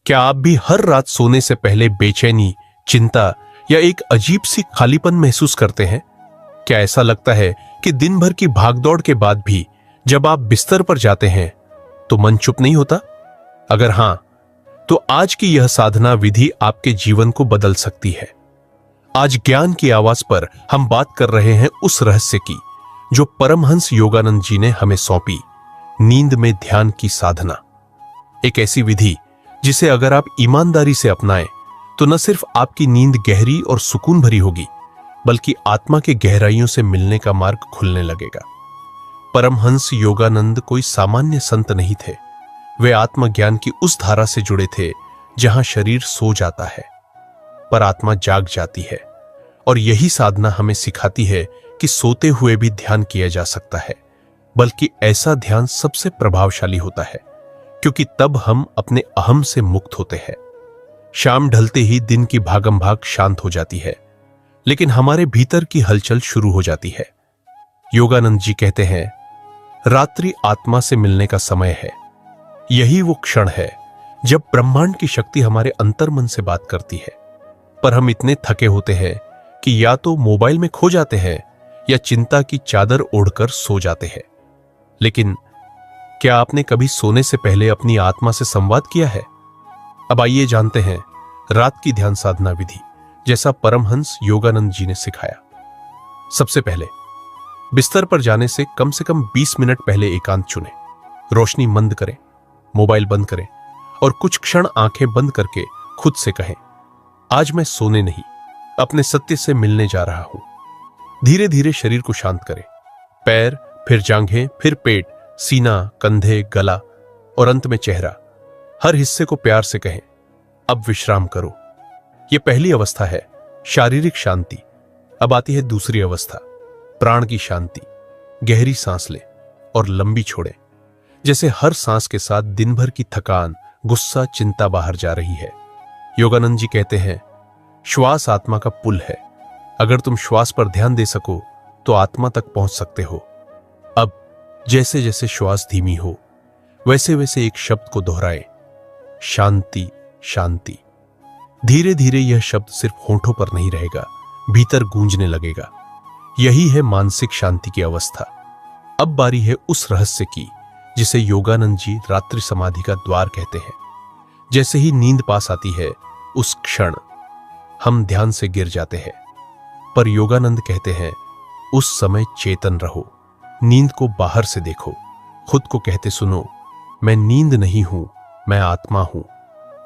क्या आप भी हर रात सोने से पहले बेचैनी, चिंता या एक अजीब सी खालीपन महसूस करते हैं? क्या ऐसा लगता है कि दिन भर की भागदौड़ के बाद भी जब आप बिस्तर पर जाते हैं तो मन चुप नहीं होता? अगर हां, तो आज की यह साधना विधि आपके जीवन को बदल सकती है। आज ज्ञान की आवाज पर हम बात कर रहे हैं उस रहस्य की जो परमहंस योगानंद जी ने हमें सौंपी, नींद में ध्यान की साधना। एक ऐसी विधि जिसे अगर आप ईमानदारी से अपनाएं तो न सिर्फ आपकी नींद गहरी और सुकून भरी होगी, बल्कि आत्मा के गहराइयों से मिलने का मार्ग खुलने लगेगा। परमहंस योगानंद कोई सामान्य संत नहीं थे। वे आत्मज्ञान की उस धारा से जुड़े थे जहां शरीर सो जाता है पर आत्मा जाग जाती है। और यही साधना हमें सिखाती है कि सोते हुए भी ध्यान किया जा सकता है, बल्कि ऐसा ध्यान सबसे प्रभावशाली होता है, क्योंकि तब हम अपने अहम से मुक्त होते हैं। शाम ढलते ही दिन की भागम भाग शांत हो जाती है, लेकिन हमारे भीतर की हलचल शुरू हो जाती है। योगानंद जी कहते हैं, रात्रि आत्मा से मिलने का समय है। यही वो क्षण है जब ब्रह्मांड की शक्ति हमारे अंतर्मन से बात करती है। पर हम इतने थके होते हैं कि या तो मोबाइल में खो जाते हैं या चिंता की चादर ओढ़कर सो जाते हैं। लेकिन क्या आपने कभी सोने से पहले अपनी आत्मा से संवाद किया है? अब आइए जानते हैं रात की ध्यान साधना विधि, जैसा परमहंस योगानंद जी ने सिखाया। सबसे पहले बिस्तर पर जाने से कम 20 मिनट पहले एकांत चुनें। रोशनी मंद करें, मोबाइल बंद करें और कुछ क्षण आंखें बंद करके खुद से कहें, आज मैं सोने नहीं, अपने सत्य से मिलने जा रहा हूं। धीरे धीरे शरीर को शांत करें। पैर, फिर जांघें, फिर पेट, सीना, कंधे, गला और अंत में चेहरा। हर हिस्से को प्यार से कहें, अब विश्राम करो। यह पहली अवस्था है, शारीरिक शांति। अब आती है दूसरी अवस्था, प्राण की शांति। गहरी सांस लें और लंबी छोड़ें, जैसे हर सांस के साथ दिन भर की थकान, गुस्सा, चिंता बाहर जा रही है। योगानंद जी कहते हैं, श्वास आत्मा का पुल है। अगर तुम श्वास पर ध्यान दे सको तो आत्मा तक पहुंच सकते हो। अब जैसे जैसे श्वास धीमी हो, वैसे वैसे एक शब्द को दोहराएं, शांति शांति। धीरे धीरे यह शब्द सिर्फ होंठों पर नहीं रहेगा, भीतर गूंजने लगेगा। यही है मानसिक शांति की अवस्था। अब बारी है उस रहस्य की जिसे योगानंद जी रात्रि समाधि का द्वार कहते हैं। जैसे ही नींद पास आती है, उस क्षण हम ध्यान से गिर जाते हैं। पर योगानंद कहते हैं, उस समय चेतन रहो, नींद को बाहर से देखो, खुद को कहते सुनो, मैं नींद नहीं हूं, मैं आत्मा हूं।